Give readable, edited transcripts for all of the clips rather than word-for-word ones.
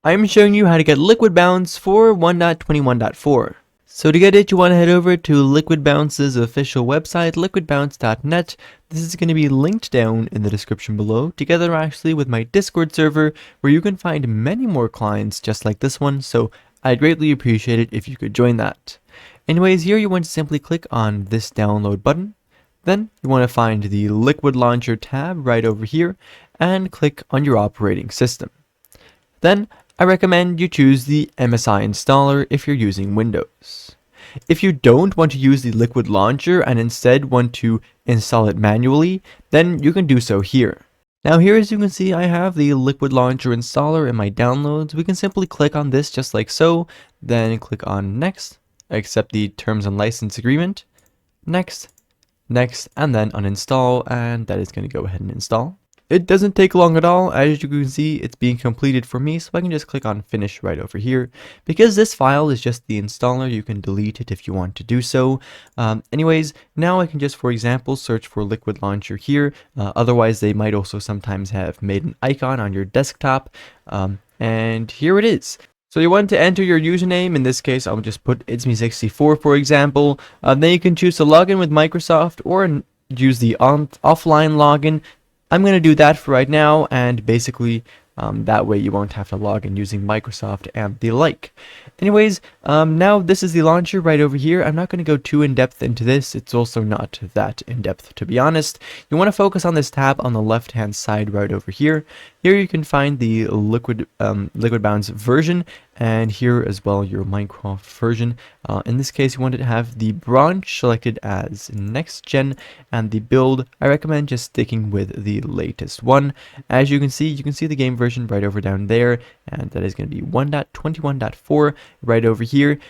I'm showing you how to get LiquidBounce for 1.21.4. So to get it, you want to head over to LiquidBounce's official website, liquidbounce.net. This is going to be linked down in the description below, together actually with my Discord server, where you can find many more clients just like this one, so I'd greatly appreciate it if you could join that. Anyways, here you want to simply click on this download button. Then you want to find the Liquid Launcher tab right over here, and click on your operating system. Then I recommend you choose the MSI installer if you're using Windows. If you don't want to use the Liquid Launcher and instead want to install it manually, then you can do so here. Now here, as you can see, I have the Liquid Launcher installer in my downloads. We can simply click on this just like so, then click on Next, accept the Terms and License Agreement, Next, Next, and then uninstall, and that is going to go ahead and install. It doesn't take long at all. As you can see, it's being completed for me, so I can just click on finish right over here. Because this file is just the installer, you can delete it if you want to do so. Anyways, now I can just, for example, search for Liquid Launcher here. Otherwise, they might also sometimes have made an icon on your desktop. And here it is. So you want to enter your username. In this case, I'll just put it's me64, for example. Then you can choose to log in with Microsoft or use the offline login. I'm going to do that for right now, and basically that way you won't have to log in using Microsoft and the like. Anyways, now this is the launcher right over here. I'm not going to go too in-depth into this. It's also not that in-depth, to be honest. You want to focus on this tab on the left-hand side right over here. Here you can find the LiquidBounce version, and here as well your Minecraft version. In this case, you want to have the branch selected as Nextgen, and the build, I recommend just sticking with the latest one. As you can see the game version right over down there, and that is going to be 1.21.4 right over here.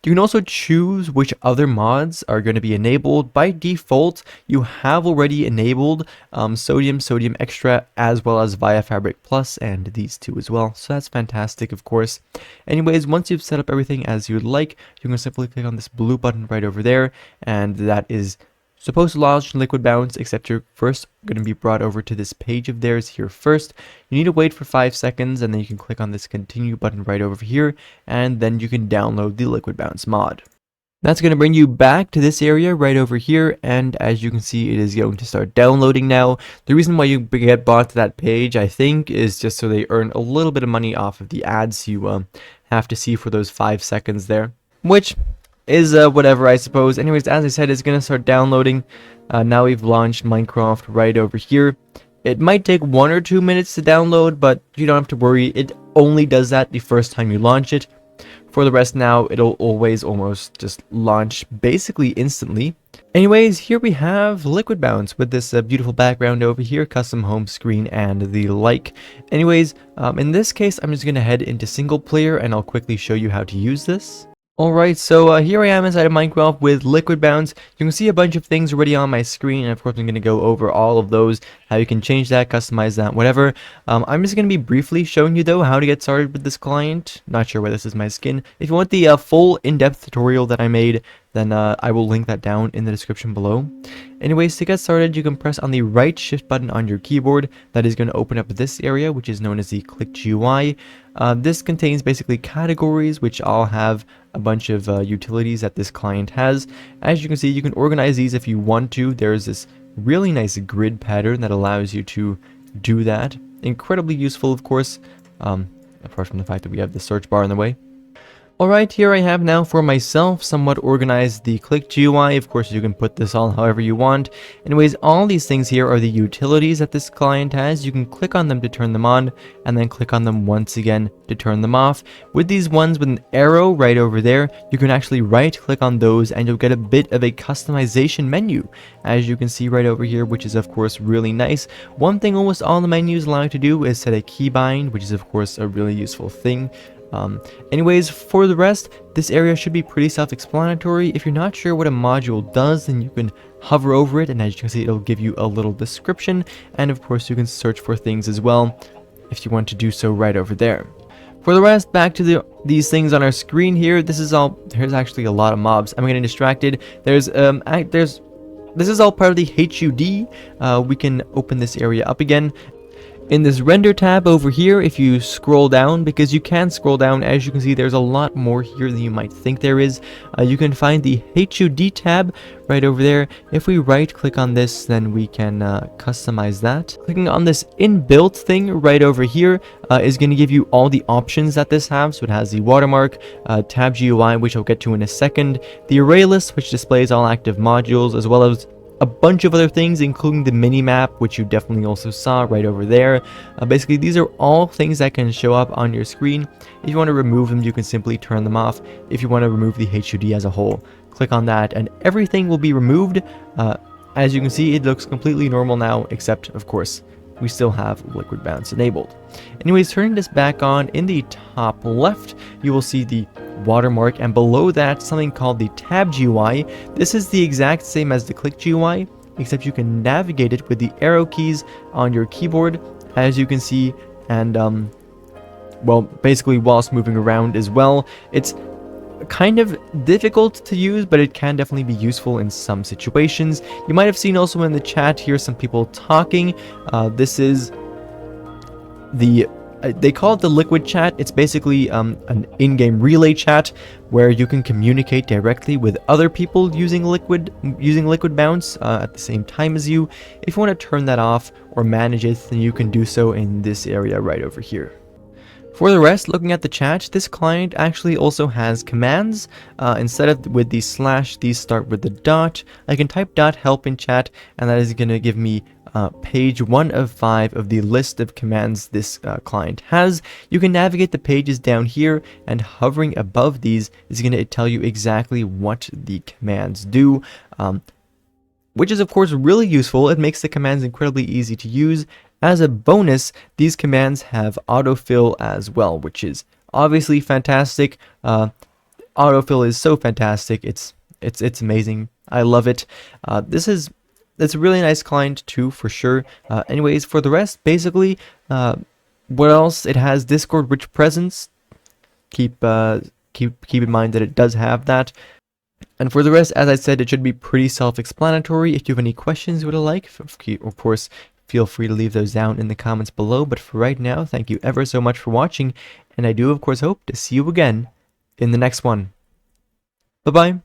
You can also choose which other mods are going to be enabled. By default, you have already enabled Sodium Extra, as well as Via Fabric Plus, and these two as well. So that's fantastic, of course. Anyways, once you've set up everything as you would like, you can simply click on this blue button right over there, and that is supposed to launch LiquidBounce, except you're first going to be brought over to this page of theirs here first. You need to wait for 5 seconds, and then you can click on this continue button right over here, and then you can download the LiquidBounce mod. That's going to bring you back to this area right over here, and as you can see, it is going to start downloading now. The reason why you get brought to that page, I think, is just so they earn a little bit of money off of the ads you have to see for those 5 seconds there, which is whatever, I suppose. Anyways, as I said, it's going to start downloading. Now we've launched Minecraft right over here. It might take 1 or 2 minutes to download, but you don't have to worry. It only does that the first time you launch it. For the rest now, it'll always almost just launch basically instantly. Anyways, here we have LiquidBounce with this beautiful background over here, custom home screen, and the like. Anyways, in this case, I'm just going to head into single player, and I'll quickly show you how to use this. Alright, so here I am inside of Minecraft with LiquidBounce. You can see a bunch of things already on my screen, and of course I'm going to go over all of those, how you can change that, customize that, whatever. I'm just going to be briefly showing you though how to get started with this client. Not sure why this is my skin. If you want the full in-depth tutorial that I made, then I will link that down in the description below. Anyways, to get started, you can press on the right shift button on your keyboard. That is going to open up this area, which is known as the Click GUI. This contains basically categories, which all have a bunch of utilities that this client has. As you can see, you can organize these if you want to. There's this really nice grid pattern that allows you to do that. Incredibly useful, of course, apart from the fact that we have the search bar in the way. Alright, here I have now for myself somewhat organized the Click GUI. Of course, you can put this all however you want. Anyways, all these things here are the utilities that this client has. You can click on them to turn them on, and then click on them once again to turn them off. With these ones with an arrow right over there, you can actually right click on those, and you'll get a bit of a customization menu, as you can see right over here, which is of course really nice. One thing almost all the menus allow you to do is set a keybind, which is of course a really useful thing. Anyways, for the rest, this area should be pretty self-explanatory. If you're not sure what a module does, then you can hover over it, and as you can see, it'll give you a little description, and of course you can search for things as well if you want to do so right over there. For the rest, back to these things on our screen here. There's actually a lot of mobs. I'm getting distracted. This is all part of the HUD. We can open this area up again. In this render tab over here, if you scroll down, because you can scroll down, as you can see there's a lot more here than you might think there is. You can find the HUD tab right over there. If we right click on this, then we can customize that. Clicking on this inbuilt thing right over here is going to give you all the options that this has. So it has the watermark, tab GUI, which I'll get to in a second, the array list, which displays all active modules, as well as a bunch of other things, including the mini map, which you definitely also saw right over there. Basically, these are all things that can show up on your screen. If you want to remove them, you can simply turn them off. If you want to remove the HUD as a whole, click on that and everything will be removed. As you can see, it looks completely normal now, except of course we still have LiquidBounce enabled. Anyways, turning this back on, in the top left you will see the watermark, and below that something called the tab GUI. This is the exact same as the click GUI, except you can navigate it with the arrow keys on your keyboard, as you can see, and well, basically whilst moving around as well. It's kind of difficult to use, but it can definitely be useful in some situations. You might have seen also in the chat here some people talking. This is the they call it the Liquid chat. It's basically an in-game relay chat where you can communicate directly with other people using LiquidBounce at the same time as you. If you want to turn that off or manage it, then you can do so in this area right over here. For the rest, looking at the chat, this client actually also has commands. Instead of with the slash, these start with the dot. I can type .help in chat, and that is going to give me page 1 of 5 of the list of commands this client has. You can navigate the pages down here, and hovering above these is going to tell you exactly what the commands do. Which is of course really useful. It makes the commands incredibly easy to use. As a bonus, these commands have autofill as well, which is obviously fantastic. Autofill is so fantastic. It's amazing. I love it. It's a really nice client too, for sure. Anyways, for the rest, basically, what else? It has Discord rich presence. Keep in mind that it does have that. And for the rest, as I said, it should be pretty self-explanatory. If you have any questions you would like, of course, feel free to leave those down in the comments below. But for right now, thank you ever so much for watching, and I do of course hope to see you again in the next one. Bye-bye.